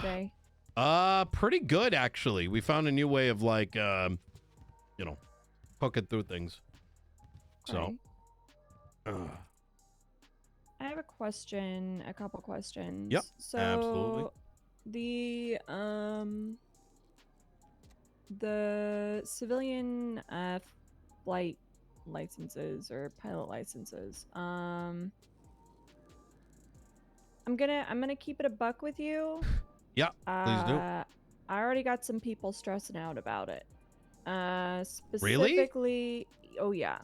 today? Pretty good actually. We found a new way of like, you know, poking through things. So, I have a question, a couple questions. Yep, So absolutely. the civilian flight licenses or pilot licenses. I'm gonna keep it a buck with you. Yeah, please do. I already got some people stressing out about it. Really? Specifically, oh yeah.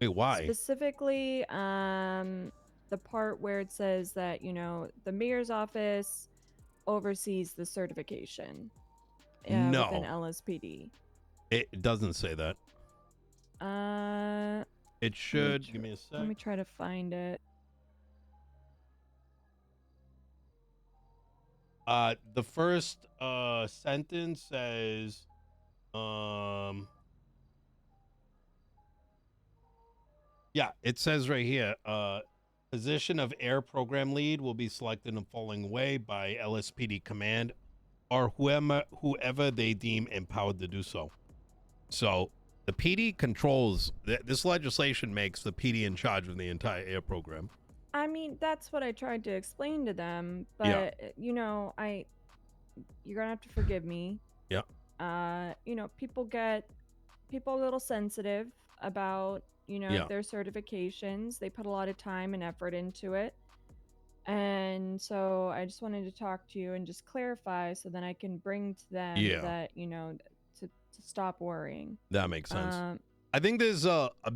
Wait, why? Specifically, the part where it says that, you know, the mayor's office oversees the certification within No, LSPD. it doesn't say that. It should. Give me a sec. Let me try to find it. The first sentence says, yeah, it says right here, position of air program lead will be selected in the following way by LSPD command or whoever they deem empowered to do so. So the PD controls, this legislation makes the PD in charge of the entire air program. I mean, that's what I tried to explain to them, but Yeah. you know, you're gonna have to forgive me. Yeah. You know, people a little sensitive about, you know, their certifications. They put a lot of time and effort into it. And so I just wanted to talk to you and just clarify so then I can bring to them that, you know, to stop worrying. That makes sense. I think there's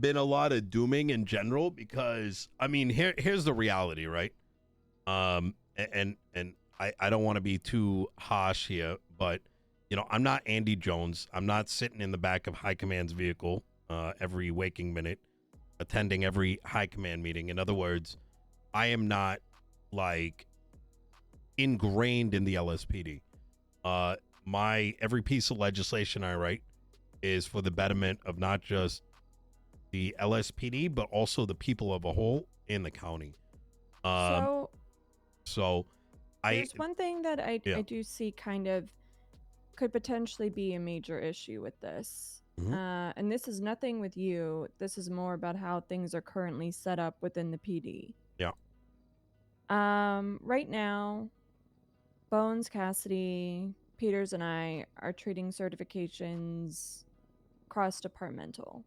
been a lot of dooming in general because, I mean, here's the reality, right? And I don't want to be too harsh here, but, you know, I'm not Andy Jones. I'm not sitting in the back of High Command's vehicle every waking minute, attending every High Command meeting. In other words, I am not, like, ingrained in the LSPD. Every piece of legislation I write is for the betterment of not just the LSPD, but also the people of a whole in the county. So there's one thing that I do see kind of could potentially be a major issue with this. And this is nothing with you. This is more about how things are currently set up within the PD. Yeah. Right now, Bones, Cassidy, Peters, and I are treating certifications cross-departmental.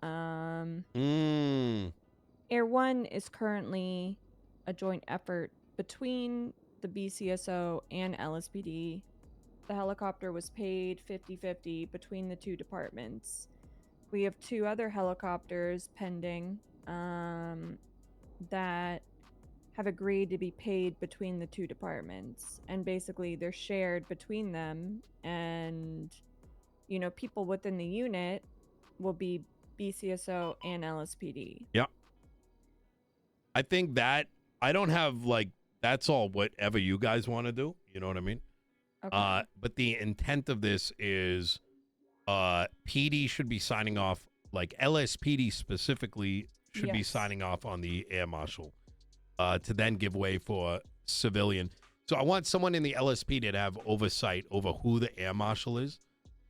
Air 1 is currently a joint effort between the BCSO and LSPD. The helicopter was paid 50-50 between the two departments. We have 2 other helicopters pending that have agreed to be paid between the 2 departments, and basically they're shared between them, and you know, people within the unit will be BCSO and LSPD. Yeah. I think that I don't have, like, that's all whatever you guys want to do, you know what I mean? Okay. But the intent of this is PD should be signing off, like LSPD specifically should be signing off on the air marshal to then give way for civilian. So I want someone in the LSPD to have oversight over who the air marshal is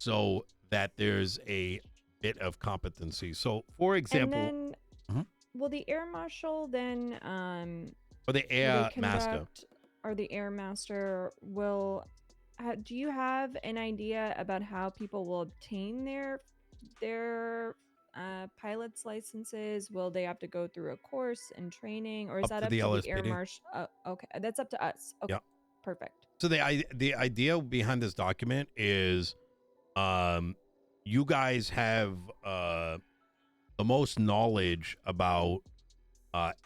so that there's a bit of competency. So, for example... And then, will the air marshal then... or the air master. Or the air master will... do you have an idea about how people will obtain their pilot's licenses? Will they have to go through a course and training, or is that up to the air marshal? Okay, that's up to us. Okay, perfect. So the idea behind this document is, you guys have the most knowledge about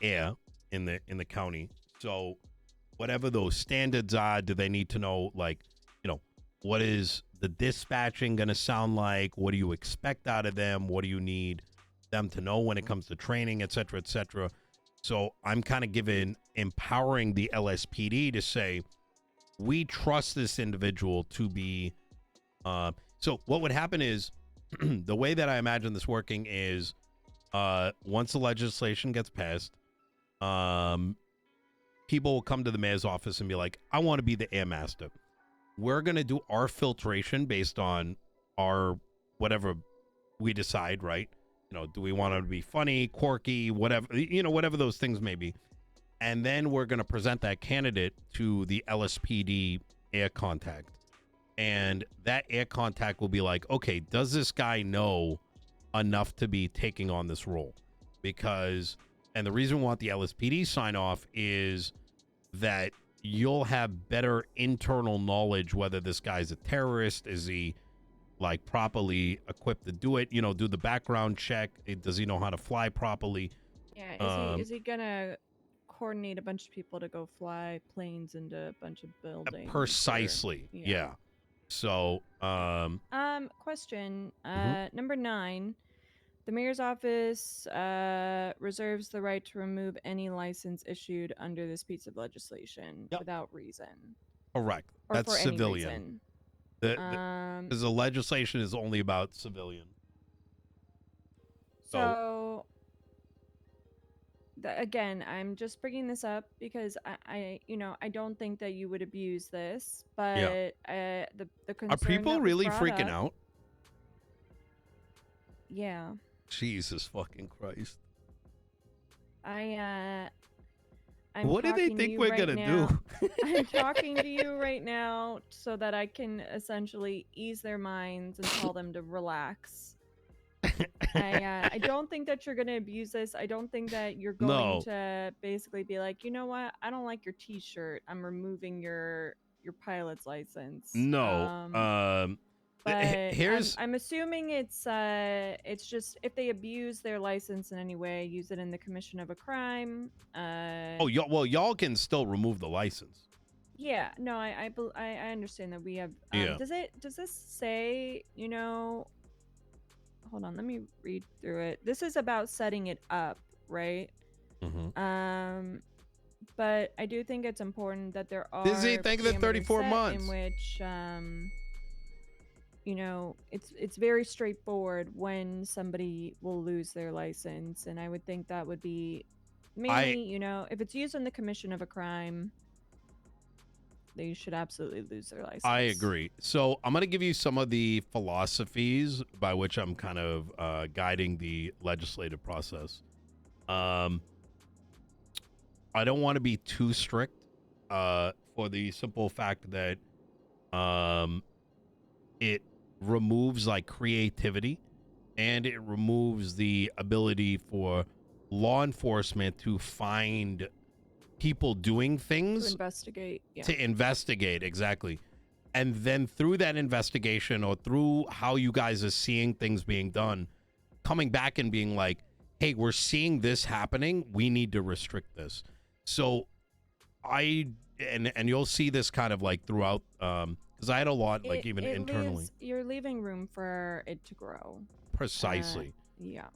air in the county. So whatever those standards are, do they need to know, like, you know, what is the dispatching going to sound like? What do you expect out of them? What do you need them to know when it comes to training, et cetera, et cetera? So I'm kind of empowering the LSPD to say, we trust this individual to be, so what would happen is, the way that I imagine this working is, once the legislation gets passed, people will come to the mayor's office and be like, I want to be the air master. we're going to do our filtration based on our whatever we decide, right? Do we want it to be funny, quirky, whatever, whatever those things may be. And then we're going to present that candidate to the LSPD air contact. And that air contact will be like, okay, does this guy know enough to be taking on this role? Because, and the reason we want the LSPD sign off is that you'll have better internal knowledge whether this guy's a terrorist. Is he like properly equipped to do it? Do the background check. Does he know how to fly properly? Yeah, is he gonna coordinate a bunch of people to go fly planes into a bunch of buildings? Precisely. Yeah. So, question. Number 9. The mayor's office reserves the right to remove any license issued under this piece of legislation without reason. Correct. Or that's for civilian. Any reason. Because the legislation is only about civilian. So again, I'm just bringing this up because I don't think that you would abuse this, but the concern. Are people really freaking out? Yeah. Jesus fucking Christ. I'm what do they think we're gonna do? I'm talking to you right now so that I can essentially ease their minds and tell them to relax. I don't think that you're gonna abuse this. I don't think that you're going to basically be like, you know what? I don't like your T-shirt. I'm removing your pilot's license. No. But I'm assuming it's just if they abuse their license in any way, use it in the commission of a crime. Y'all can still remove the license. Yeah, no, I understand that we have. Does this say, hold on, let me read through it. This is about setting it up, right? Mm-hmm. But I do think it's important that there are. Disney, thank you for 34 months. In which it's very straightforward when somebody will lose their license, and I would think that would be mainly, if it's used in the commission of a crime, they should absolutely lose their license. I agree. So I'm going to give you some of the philosophies by which I'm kind of guiding the legislative process. I don't want to be too strict for the simple fact that it removes like creativity, and it removes the ability for law enforcement to find people doing things, to investigate exactly, and then through that investigation or through how you guys are seeing things being done, coming back and being like, hey, we're seeing this happening, we need to restrict this. So and you'll see this kind of like throughout, because I had a lot, like even internally. You're leaving room for it to grow. Precisely. Yeah.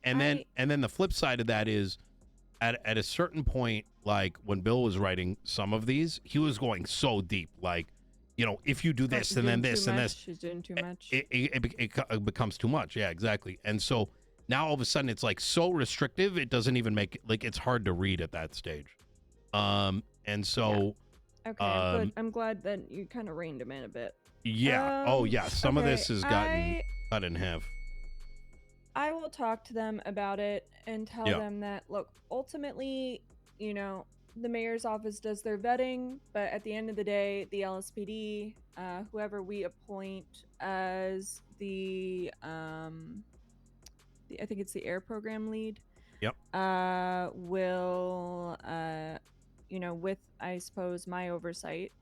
And then the flip side of that is, at a certain point, like when Bill was writing some of these, he was going so deep, like, if you do this and then this and this, she's doing too much. It becomes too much. Yeah, exactly. And so now all of a sudden it's like so restrictive, it doesn't even make it, like, it's hard to read at that stage. And so. Yeah. Okay, I'm glad that you kind of reined him in a bit. Yeah. Some of this has gotten cut in half. I will talk to them about it and tell them that, look, ultimately, the mayor's office does their vetting, but at the end of the day, the LSPD, whoever we appoint as the I think it's the air program lead. Yep. Will with, I suppose, my oversight,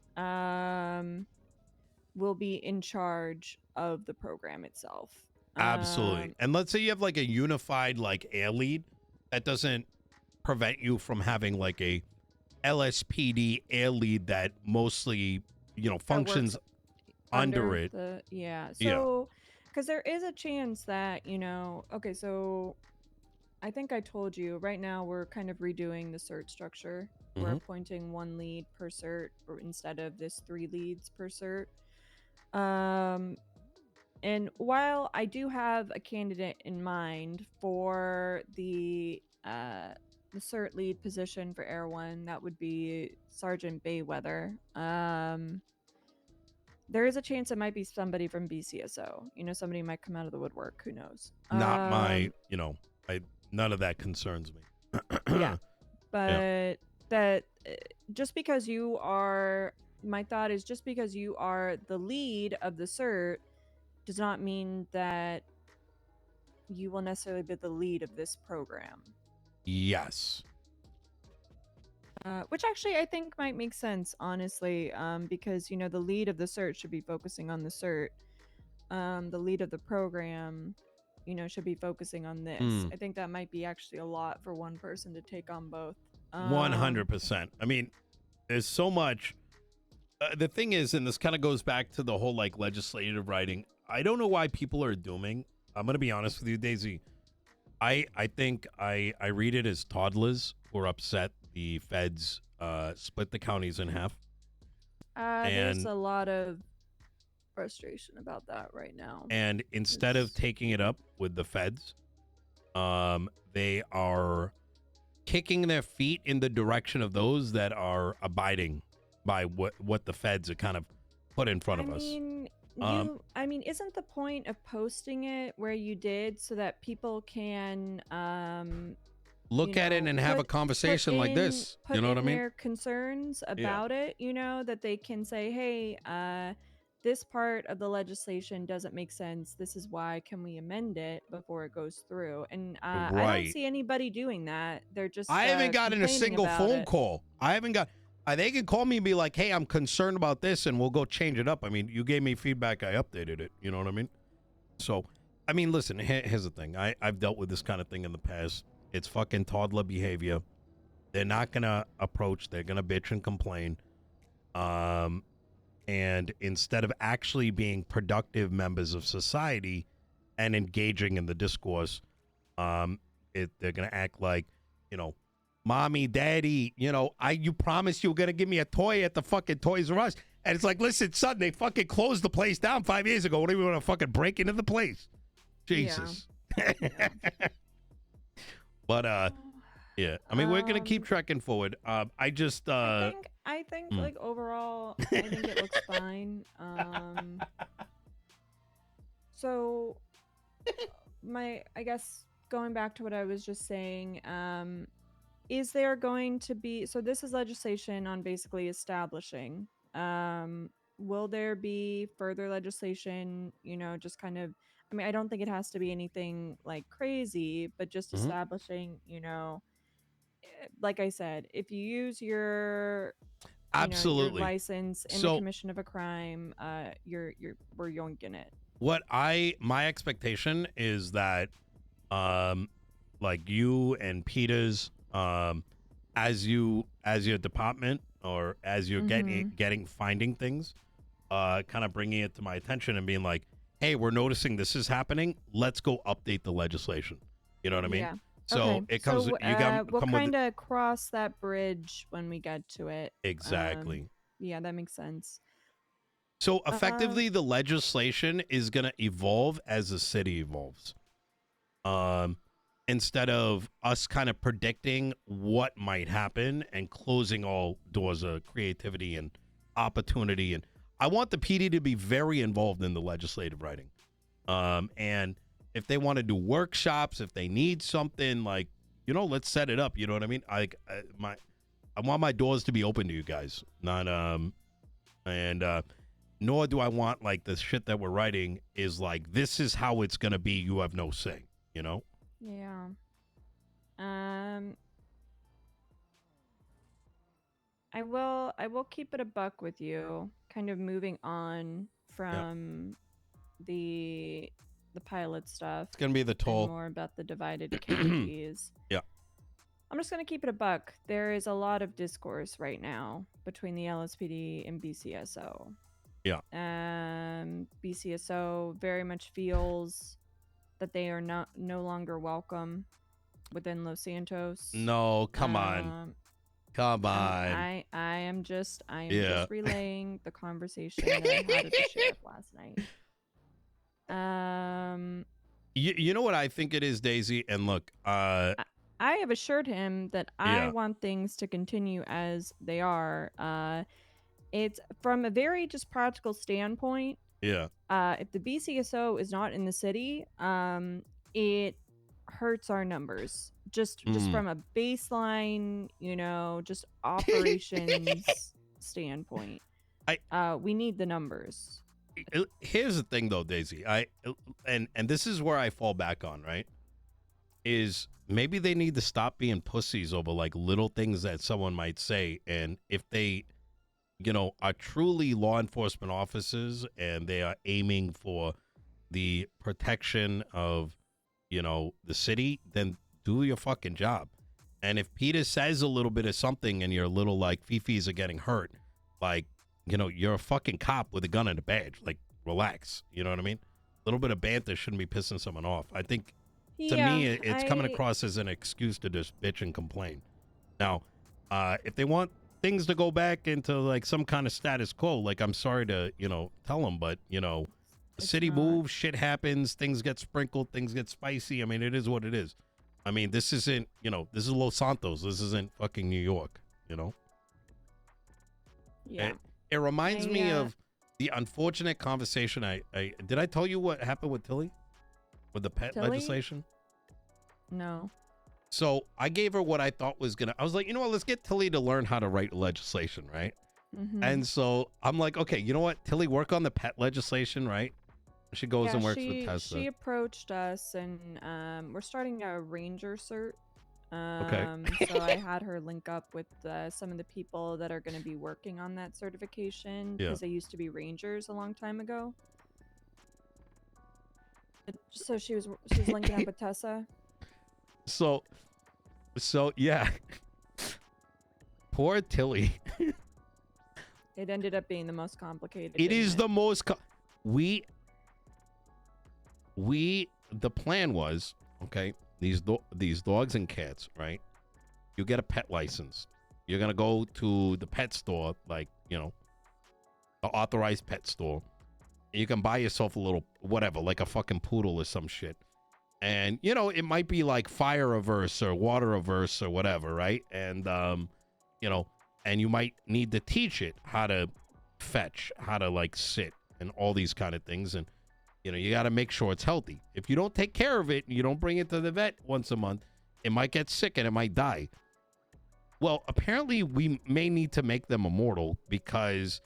will be in charge of the program itself. Absolutely. And let's say you have like a unified like air lead, that doesn't prevent you from having like a LSPD air lead that mostly, functions under it. So, because there is a chance that, okay, so I think I told you right now we're kind of redoing the cert structure. We're appointing 1 lead per cert instead of this 3 leads per cert. And while I do have a candidate in mind for the cert lead position for Air 1, that would be Sergeant Bayweather. there is a chance it might be somebody from BCSO. Somebody might come out of the woodwork. Who knows? Not my, none of that concerns me. Yeah, but Yeah. that just because you are, my thought is just because you are the lead of the cert does not mean that you will necessarily be the lead of this program. Yes. Which actually I think might make sense, honestly, because the lead of the cert should be focusing on the cert. The lead of the program, should be focusing on this. I think that might be actually a lot for one person to take on both. 100%. I mean, there's so much. The thing is, and this kind of goes back to the whole like legislative writing. I don't know why people are dooming. I'm gonna be honest with you, Daisy. I think I read it as toddlers who are upset the feds split the counties in half. There's a lot of frustration about that right now. And instead of taking it up with the feds, they are kicking their feet in the direction of those that are abiding by what the feds are kind of put in front of us. I mean, isn't the point of posting it where you did so that people can look at it and have a conversation like this? You know what I mean? Their concerns about it, that they can say, hey, this part of the legislation doesn't make sense. This is why. Can we amend it before it goes through? And I don't see anybody doing that. They're just I haven't gotten a single phone call. I haven't got. They can call me and be like, hey, I'm concerned about this, and we'll go change it up. I mean, you gave me feedback. I updated it. You know what I mean? So, I mean, listen, here's the thing. I've dealt with this kind of thing in the past. It's fucking toddler behavior. They're not going to approach. They're going to bitch and complain. And instead of actually being productive members of society and engaging in the discourse, they're going to act like, mommy, daddy, you promised you were going to give me a toy at the fucking Toys R Us. And it's like, listen, son, they fucking closed the place down 5 years ago. What do you want to fucking break into the place? Jesus. Yeah. But, yeah. I mean, we're going to keep trekking forward. I think like overall, I think it looks fine. So I guess going back to what I was just saying, is there going to be, so this is legislation on basically establishing, will there be further legislation, just kind of, I mean, I don't think it has to be anything like crazy, but just establishing, like I said, if you use your absolutely your license in the commission of a crime, we're yoinking it. My expectation is that, like you and Peters, as your department or as you're finding things, kind of bringing it to my attention and being like, hey, we're noticing this is happening. Let's go update the legislation. You know what I mean? Yeah. So okay. It comes. We'll kind of cross that bridge when we get to it. Exactly. Yeah, that makes sense. So effectively, the legislation is going to evolve as the city evolves. Instead of us kind of predicting what might happen and closing all doors of creativity and opportunity. And I want the PD to be very involved in the legislative writing. And if they want to do workshops, if they need something, like, let's set it up. You know what I mean? I want my doors to be open to you guys. Not nor do I want like the shit that we're writing is like, this is how it's gonna be. You have no say. Yeah. I will keep it a buck with you, kind of moving on from the pilot stuff. It's gonna be the toll. More about the divided counties. Yeah. I'm just gonna keep it a buck. There is a lot of discourse right now between the LSPD and BCSO. Yeah. BCSO very much feels that they are no longer welcome within Los Santos. No, come on. Come on. I am just relaying the conversation that I had with the sheriff last night. You know what I think it is, Daisy? And look, I have assured him that I want things to continue as they are. It's from a very just practical standpoint. Yeah. If the BCSO is not in the city, it hurts our numbers. Just from a baseline, just operations standpoint. We need the numbers. Here's the thing, though, Daisy. And this is where I fall back on, right? Is maybe they need to stop being pussies over like little things that someone might say, and if they, are truly law enforcement officers and they are aiming for the protection of, the city, then do your fucking job. And if Peter says a little bit of something and your little like fifis are getting hurt, like, you're a fucking cop with a gun and a badge. Like, relax. You know what I mean? A little bit of banter shouldn't be pissing someone off. I think, to me, it's coming across as an excuse to just bitch and complain. Now, if they want things to go back into, like, some kind of status quo, like, I'm sorry to, tell them, but, the city moves, shit happens, things get sprinkled, things get spicy. I mean, it is what it is. I mean, this isn't, this is Los Santos. This isn't fucking New York, Yeah. It reminds me of the unfortunate conversation. Did I tell you what happened with Tilly? With the pet legislation? No. So I gave her what I thought was I was like, let's get Tilly to learn how to write legislation, right? Mm-hmm. And so I'm like, okay, you know what? Tilly, work on the pet legislation, right? She goes and works with Tessa. She approached us, and we're starting a ranger cert. Okay. So I had her link up with some of the people that are going to be working on that certification, because they used to be rangers a long time ago. So she's linking up with Tessa. So yeah. Poor Tilly. It ended up being the most complicated. It is the most. The plan was, okay, these dogs and cats, right? You get a pet license. You're going to go to the pet store, like, the authorized pet store. You can buy yourself a little, whatever, like a fucking poodle or some shit. And, it might be like fire averse or water averse or whatever, right? And, and you might need to teach it how to fetch, how to like sit and all these kind of things. And, you got to make sure it's healthy. If you don't take care of it and you don't bring it to the vet once a month, it might get sick and it might die. Well, apparently we may need to make them immortal because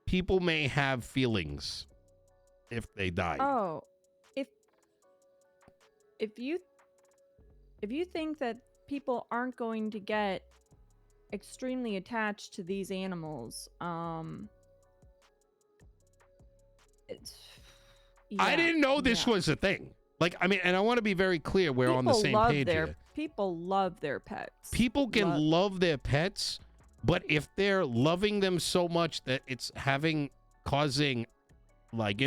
people may have feelings if they die. Oh, if you think that people aren't going to get extremely attached to these animals, I didn't know this was a thing. Like, I mean, and I want to be very clear, we're on the same page here. People love their pets. People can love their pets, but if they're loving them so much that it's causing, like,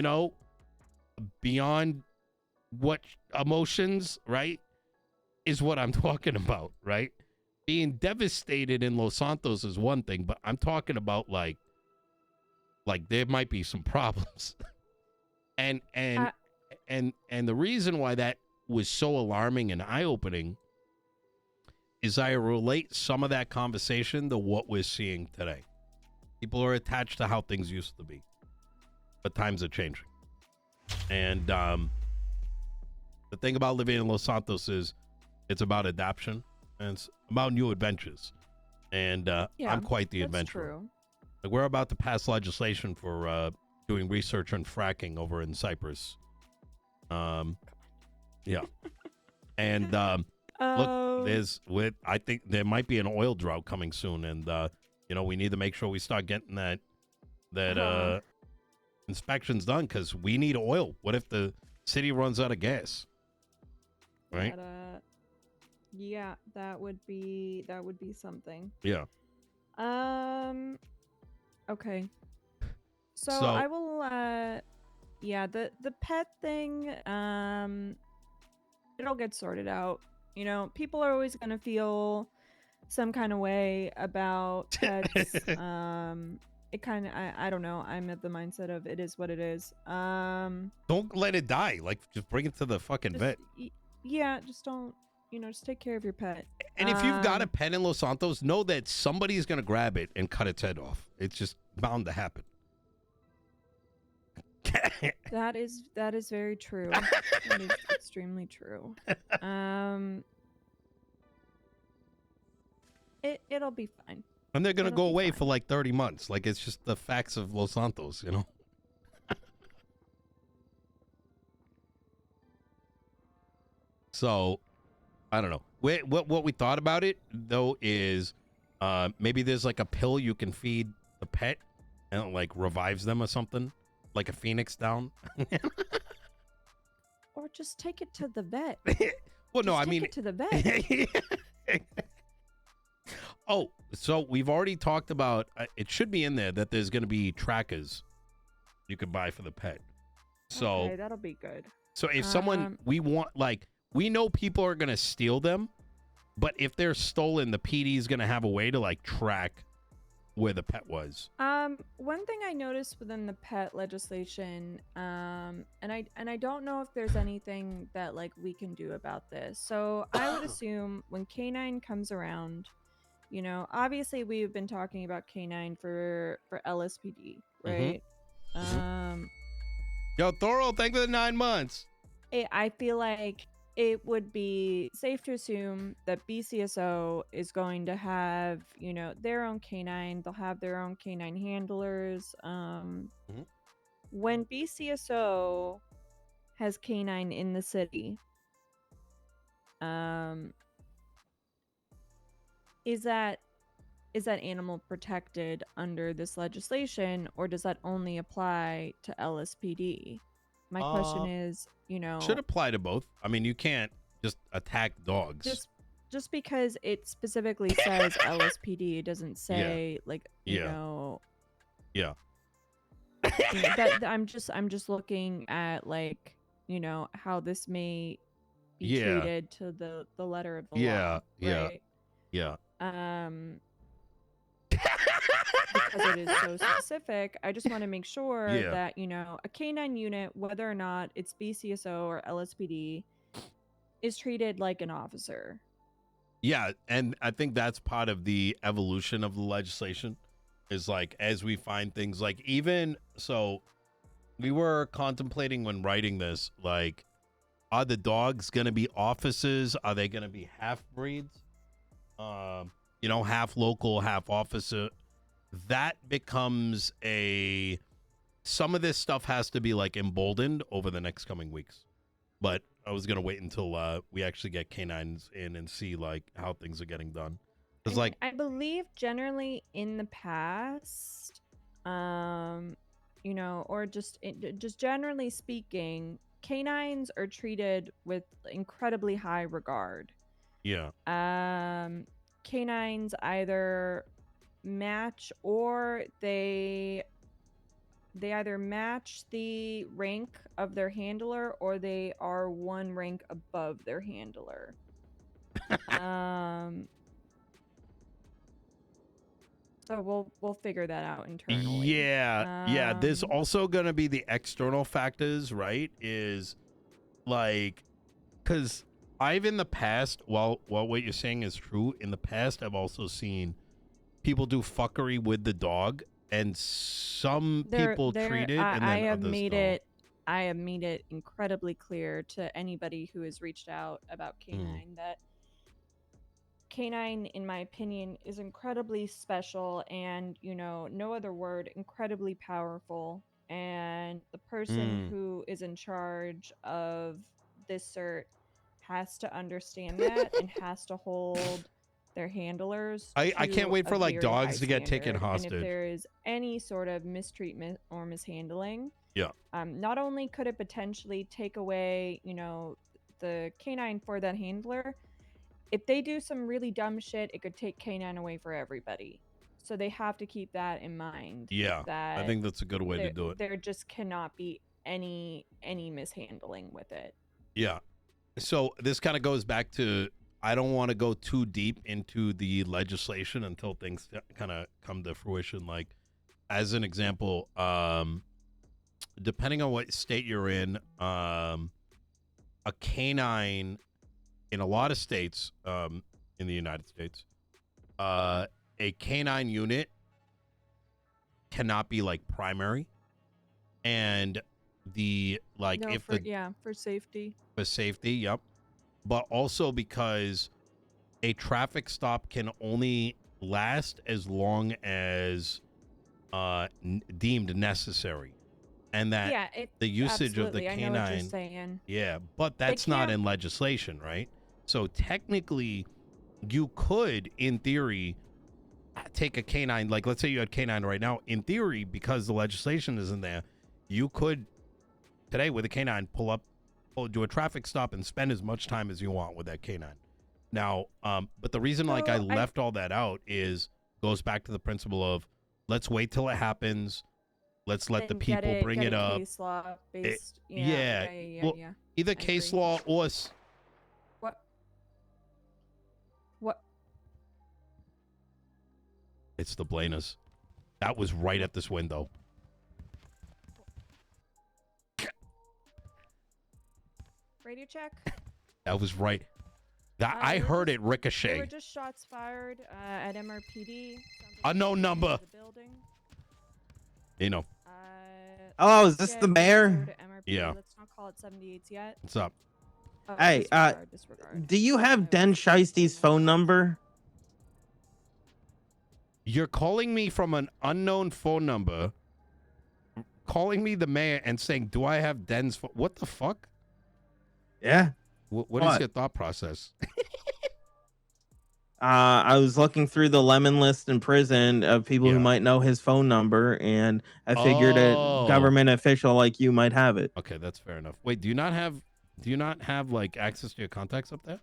beyond what emotions, right, is what I'm talking about, right? Being devastated in Los Santos is one thing, but I'm talking about like there might be some problems. and the reason why that was so alarming and eye-opening is I relate some of that conversation to what we're seeing today. People are attached to how things used to be, but times are changing. And the thing about living in Los Santos is it's about adaptation and it's about new adventures. And I'm quite the adventurer. True. Like, we're about to pass legislation for doing research on fracking over in Cyprus. Yeah. And look, I think there might be an oil drought coming soon, and we need to make sure we start getting that inspections done, because we need oil. What if the city runs out of gas? Right? Yeah, that would be something. Yeah. Okay. So I will the pet thing, it'll get sorted out. People are always going to feel some kind of way about pets. It kind of, I don't know. I'm at the mindset of it is what it is. Don't let it die. Like, just bring it to the fucking vet. Yeah, just don't just take care of your pet. And if you've got a pet in Los Santos, know that somebody is going to grab it and cut its head off. It's just bound to happen. That is very true. That is extremely true. It'll be fine. And they're going to go away for like 30 months. Like, it's just the facts of Los Santos, you know? So, I don't know. What we thought about it, though, is maybe there's like a pill you can feed the pet and it, like, revives them or something. Like a phoenix down. Or just take it to the vet. Well, no, I take mean... it to the vet. Oh, so we've already talked about, it should be in there that there's going to be trackers you could buy for the pet. So okay, that'll be good. So if someone, we know people are going to steal them, but if they're stolen, the PD is going to have a way to like track where the pet was. One thing I noticed within the pet legislation, and I don't know if there's anything that like we can do about this. So I would assume when K9 comes around, obviously we've been talking about K9 for LSPD, right? Yo, Thoro, thank you for the 9 months. I feel like it would be safe to assume that BCSO is going to have, their own K9. They'll have their own K9 handlers. When BCSO has K9 in the city, is that animal protected under this legislation, or does that only apply to LSPD? My question is, should apply to both. I mean, you can't just attack dogs. Just because it specifically says LSPD, it doesn't say Yeah. that I'm just looking at like, how this may be treated to the letter of the law. Right? Yeah. Because it is so specific, I just want to make sure that, a K9 unit, whether or not it's BCSO or LSPD, is treated like an officer. Yeah, and I think that's part of the evolution of the legislation is like, as we find things like, even so we were contemplating when writing this, like, are the dogs going to be officers? Are they going to be half breeds? Half local, half officer. That becomes some of this stuff has to be like emboldened over the next coming weeks. But I was going to wait until we actually get canines in and see like how things are getting done. Because like, I believe generally in the past, or just generally speaking, canines are treated with incredibly high regard. Yeah. Canines either match or they either match the rank of their handler or they are one rank above their handler. So we'll figure that out internally. Yeah. There's also going to be the external factors, right? Is like, because I've in the past, while what you're saying is true, in the past I've also seen people do fuckery with the dog, and some people treat it, and then I have others made don't. I have made it incredibly clear to anybody who has reached out about K9 that K9, in my opinion, is incredibly special and, no other word, incredibly powerful. And the person who is in charge of this cert has to understand that and has to hold their handlers. I can't wait for like dogs to get taken hostage. And if there is any sort of mistreatment or mishandling, yeah, not only could it potentially take away, the K9 for that handler, if they do some really dumb shit, it could take K9 away for everybody. So they have to keep that in mind. Yeah, that I think that's a good way to do it. There just cannot be any mishandling with it. Yeah. So this kind of goes back to, I don't want to go too deep into the legislation until things kind of come to fruition. Like, as an example, depending on what state you're in, a canine in a lot of states, in the United States, a canine unit cannot be like primary, and the like No, if for the for safety. for safety, yep, but also because a traffic stop can only last as long as deemed necessary, and that Yeah, it the usage of the absolutely. I know what you're canine, saying. yeah, but They that's not can't. in legislation, right? So technically you could, in theory, take a canine, like let's say you had canine right now, in theory, because the legislation isn't there, you could today with a canine pull up, do a traffic stop and spend as much time as you want with that canine. Now, but the reason like I So I left all that out is goes back to the principle of let's wait till it happens. Let's let the then people bring get it a up. case law It, based. Yeah, yeah, yeah, yeah, yeah, well, yeah. either I case agree. law or What? What? it's the Blaners. That was right at this window. Radio check. That was right. That I They were heard just- it ricochet. They were just shots fired at MRPD. Sounds like Unknown they number. the building. You know. Oh, let's is this get the mayor? info to MRPD. Yeah. Let's not call it 78s yet. What's up? Oh, Hey, disregard. Do you have Den Sheisty's phone number? You're calling me from an unknown phone number, calling me the mayor and saying, do I have Den's phone? What the fuck? Yeah. What is your thought process? I was looking through the lemon list in prison of people who might know his phone number, and I figured a government official like you might have it. Okay, that's fair enough. Wait, do you not have like access to your contacts up there?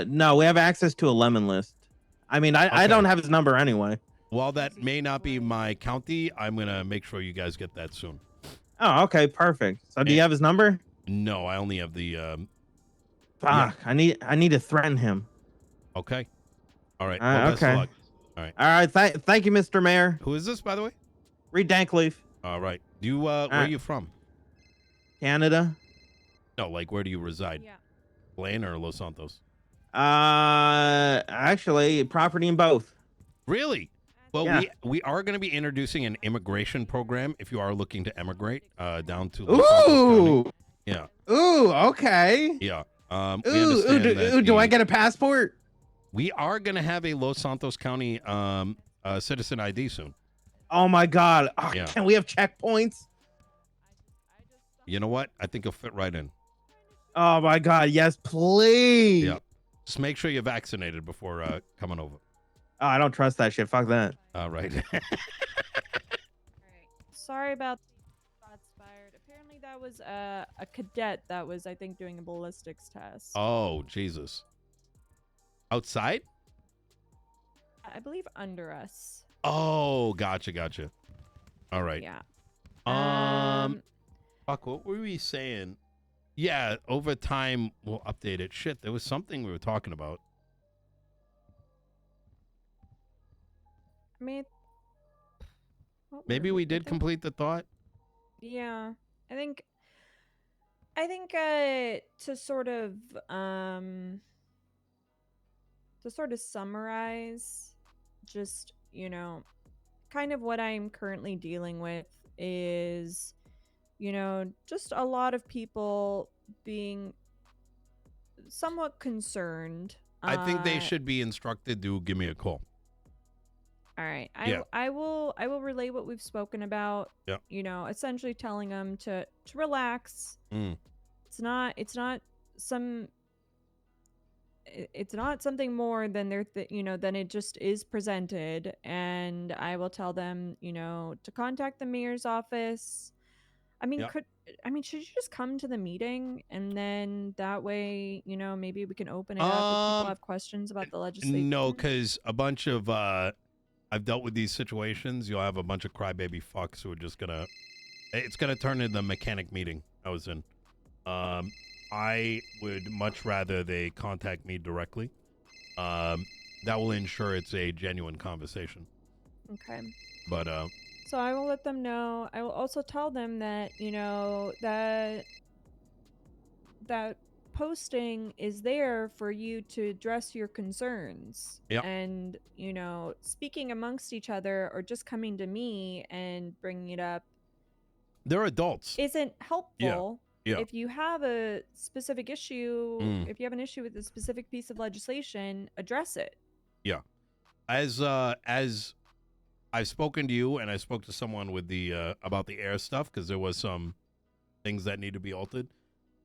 No, we have access to a lemon list. I mean, I don't have his number anyway. While that may not be my county, I'm gonna make sure you guys get that soon. Oh, okay, perfect. So do you have his number? No, I only have the Fuck, yeah. I need to threaten him. Okay. All right. Well, okay. All right. All right. Thank you, Mr. Mayor. Who is this, by the way? Reed Dankleaf. All right. Do you where are you from? Canada. No, like where do you reside? Yeah. Blaine or Los Santos? Actually, property in both. Really? Well, yeah. we are going to be introducing an immigration program if you are looking to emigrate down to Los Santos County. Yeah. Ooh, okay. Yeah. Do I get a passport? We are going to have a Los Santos County citizen ID soon. Oh my God. Oh, yeah. Can we have checkpoints? You know what? I think you'll fit right in. Oh my God. Yes, please. Yeah. Just make sure you're vaccinated before coming over. Oh, I don't trust that shit. Fuck that. All right. All right. Sorry about shots fired. Apparently that was a cadet that was, I think, doing a ballistics test. Oh, Jesus. Outside? I believe under us. Oh, gotcha. All right. Yeah. Fuck, what were we saying? Yeah, over time we'll update it. Shit, there was something we were talking about. I mean, maybe we did complete the thought. Yeah, I think to sort of summarize, just kind of what I'm currently dealing with is, just a lot of people being somewhat concerned. I think they should be instructed to give me a call. All right. I will relay what we've spoken about. Yeah. Essentially telling them to relax. It's not something more than than it just is presented, and I will tell them, to contact the mayor's office. I mean, should you just come to the meeting, and then that way, maybe we can open it up if people have questions about the legislation? No, because a bunch of I've dealt with these situations. You'll have a bunch of crybaby fucks who are just gonna. It's gonna turn into the mechanic meeting I was in. I would much rather they contact me directly. That will ensure it's a genuine conversation. Okay. But so I will let them know. I will also tell them that that posting is there for you to address your concerns. Yep. And, you know, speaking amongst each other or just coming to me and bringing it up, they're adults, isn't helpful. Yeah. If you have a specific issue, if you have an issue with a specific piece of legislation, address it. Yeah. As I've spoken to you, and I spoke to someone with the about the air stuff, because there was some things that need to be altered.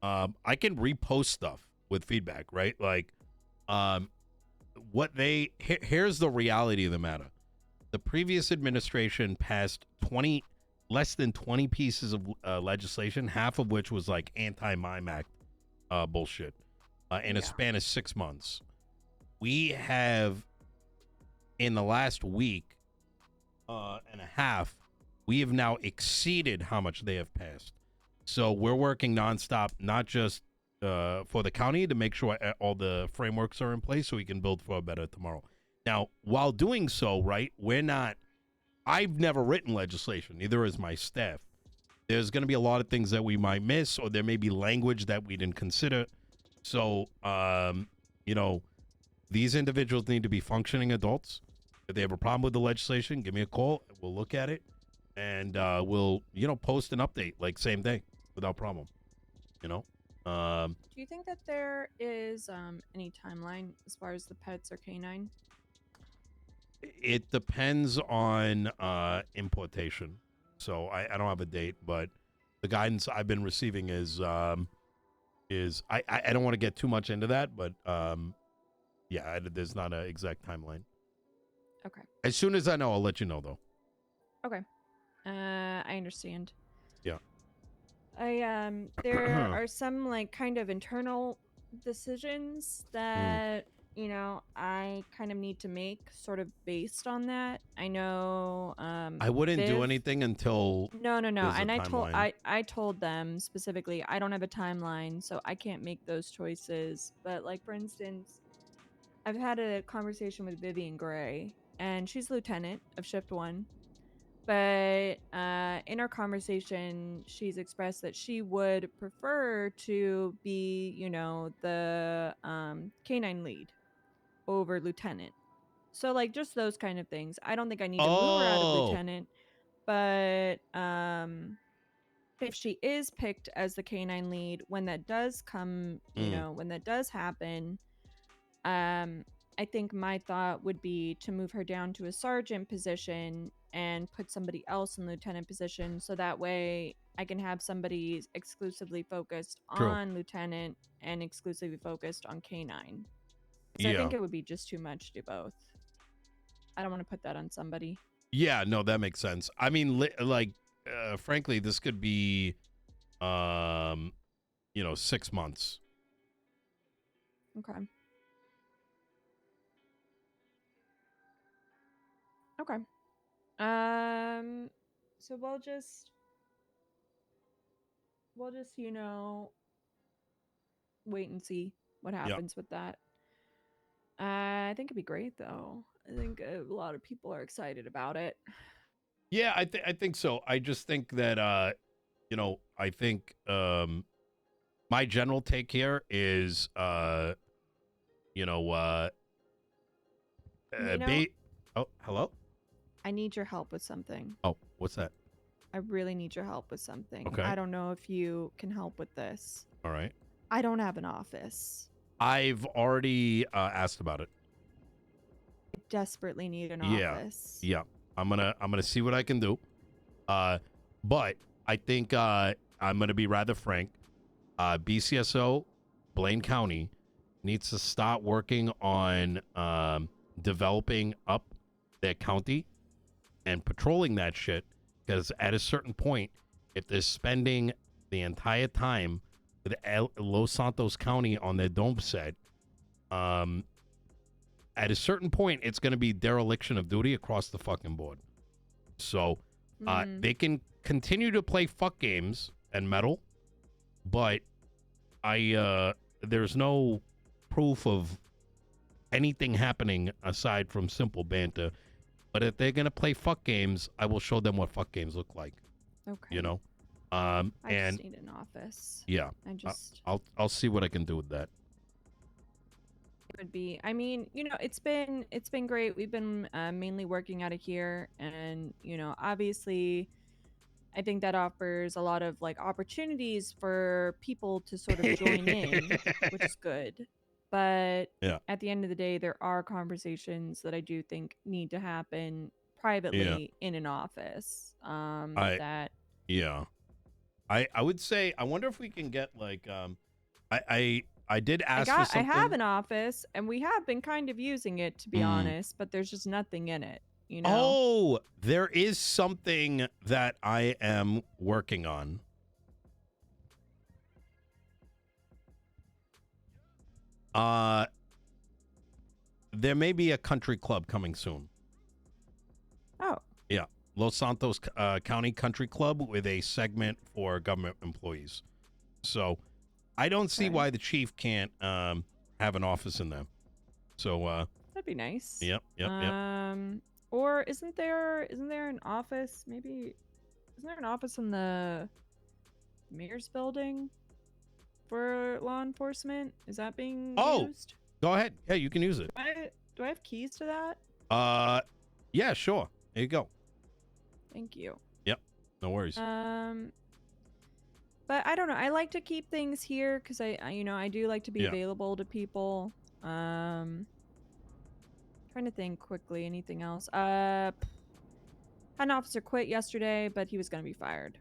I can repost stuff with feedback, right? Like, here's the reality of the matter. The previous administration passed less than 20 pieces of legislation, half of which was like anti-Mime Act bullshit, in a span of 6 months. We have, in the last week and a half, we have now exceeded how much they have passed. So we're working nonstop, not just for the county, to make sure all the frameworks are in place so we can build for a better tomorrow. Now, while doing so, right, I've never written legislation, neither has my staff. There's going to be a lot of things that we might miss, or there may be language that we didn't consider. So, you know, these individuals need to be functioning adults. If they have a problem with the legislation, give me a call. We'll look at it, and we'll, you know, post an update, like same day, without problem. You know. Do you think that there is any timeline as far as the pets or canine? It depends on importation. So I don't have a date, but the guidance I've been receiving is I don't want to get too much into that, but yeah, there's not an exact timeline. Okay. As soon as I know, I'll let you know, though. Okay. I understand. Yeah. There are some like kind of internal decisions that you know I kind of need to make, sort of based on that. I know. I wouldn't do anything until no. And I told them specifically I don't have a timeline, so I can't make those choices. But like for instance, I've had a conversation with Vivian Gray, and she's lieutenant of Shift 1. But in our conversation, she's expressed that she would prefer to be, you know, the canine lead over lieutenant. So, like, just those kind of things. I don't think I need to move her out of lieutenant. But if she is picked as the canine lead, when that does come, you know, when that does happen, I think my thought would be to move her down to a sergeant position and put somebody else in lieutenant position, so that way I can have somebody exclusively focused on lieutenant and exclusively focused on canine. So I think it would be just too much to do both. I don't want to put that on somebody. Yeah, no, that makes sense. I mean, like, frankly, this could be, you know, 6 months. Okay. Okay. So we'll just, you know, wait and see what happens with that. I think it'd be great, though. I think a lot of people are excited about it. Yeah, I think so. I just think that, you know, I think my general take here is, you know, oh, hello? I need your help with something. Oh, what's that? I really need your help with something. Okay. I don't know if you can help with this. All right. I don't have an office. I've already asked about it. I desperately need an office. Yeah. I'm gonna see what I can do. But I think I'm gonna be rather frank. BCSO, Blaine County, needs to start working on developing up their county and patrolling that shit, because at a certain point, if they're spending the entire time with Los Santos County on their dome set, at a certain point, it's going to be dereliction of duty across the fucking board. So they can continue to play fuck games and meddle, but there's no proof of anything happening aside from simple banter. But if they're going to play fuck games, I will show them what fuck games look like. Okay. You know? I And just need an office. yeah, I'll see what I can do with that. It would be. I mean, it's been great. We've been mainly working out of here, and obviously, I think that offers a lot of like opportunities for people to sort of join in, which is good. But Yeah. at the end of the day, there are conversations that I do think need to happen Yeah. privately in an office. Yeah. I would say, I wonder if we can get like I did ask for I something. have an office, and we have been kind of using it, to be honest, but there's just nothing in it, Oh, there is something that I am working on. There may be a country club coming soon. Oh. Yeah. Los Santos County Country Club with a segment for government employees. So I don't see why the chief can't have an office in there. So that'd be nice. Yep. Or isn't there an office? Maybe isn't there an office in the mayor's building for law enforcement? Is that being used? Go ahead. Yeah, you can use it. Do I have keys to that? Yeah, sure. There you go. Thank you. Yep. No worries. But I don't know. I like to keep things here because I do like to be available to people. Trying to think quickly. Anything else? Had an officer quit yesterday, but he was going to be fired.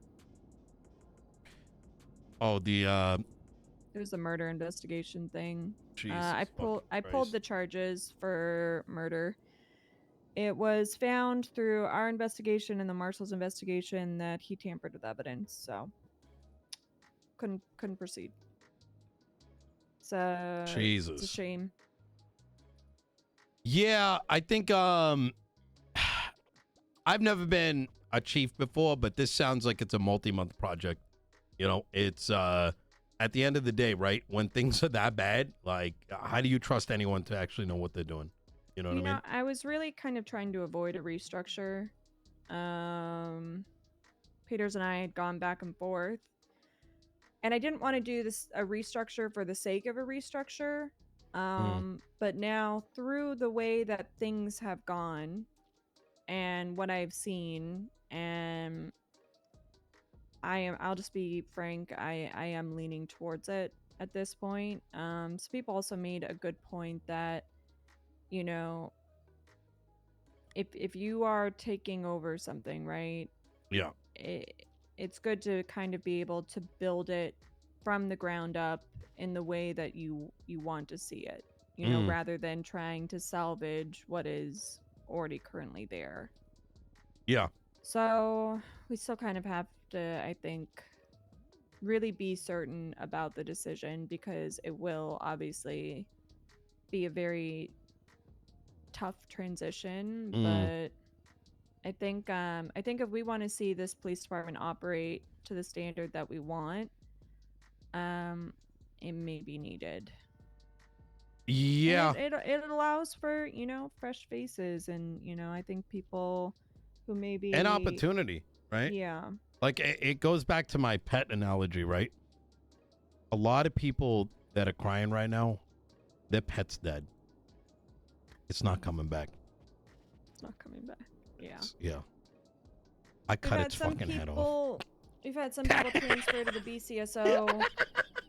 Oh, it was a murder investigation thing. Jesus I pulled the charges for murder. It was found through our investigation and the marshal's investigation that he tampered with evidence, so couldn't proceed. So Jesus. It's a shame. Yeah, I think I've never been a chief before, but this sounds like it's a multi-month project. It's at the end of the day, right? When things are that bad, like how do you trust anyone to actually know what they're doing? You know what I mean? I was really kind of trying to avoid a restructure. Peters and I had gone back and forth. And I didn't want to do a restructure for the sake of a restructure. But now, through the way that things have gone and what I've seen, and I'll just be frank, I am leaning towards it at this point. Some people also made a good point that, if you are taking over something, right? Yeah. It's good to kind of be able to build it from the ground up in the way that you want to see it, rather than trying to salvage what is already currently there. Yeah. So we still kind of have to, I think, really be certain about the decision, because it will obviously be a very tough transition, but I think if we want to see this police department operate to the standard that we want, it may be needed. Yeah. And it allows for, fresh faces, and I think people who maybe an opportunity, right? Yeah. Like it goes back to my pet analogy, right? A lot of people that are crying right now, their pet's dead. It's not coming back. It's not coming back. Yeah. Yeah. I cut its fucking head off. We've had some people transfer to the BCSO,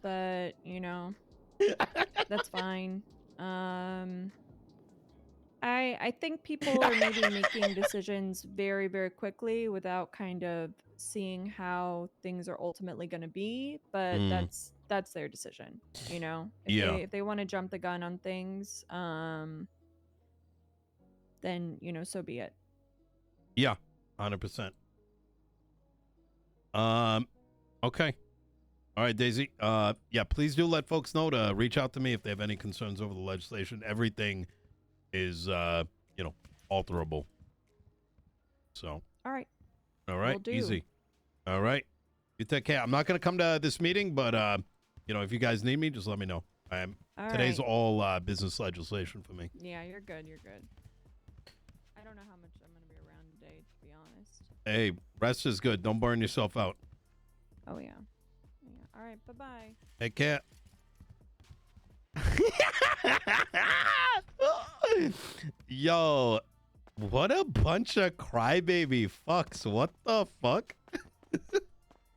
but that's fine. I think people are maybe making decisions very, very quickly without kind of seeing how things are ultimately going to be, but that's their decision. If they want to jump the gun on things, then so be it. Yeah, 100%. Okay. All right, Daisy. Yeah, please do let folks know to reach out to me if they have any concerns over the legislation. Everything is alterable. So. All right. Easy. All right. You take care. I'm not going to come to this meeting, but if you guys need me, just let me know. Today's all business legislation for me. Yeah, you're good. I don't know how much I'm going to be around today, to be honest. Hey, rest is good. Don't burn yourself out. Oh yeah. Yeah. All right. Bye-bye. Take care. Yo, what a bunch of crybaby fucks. What the fuck?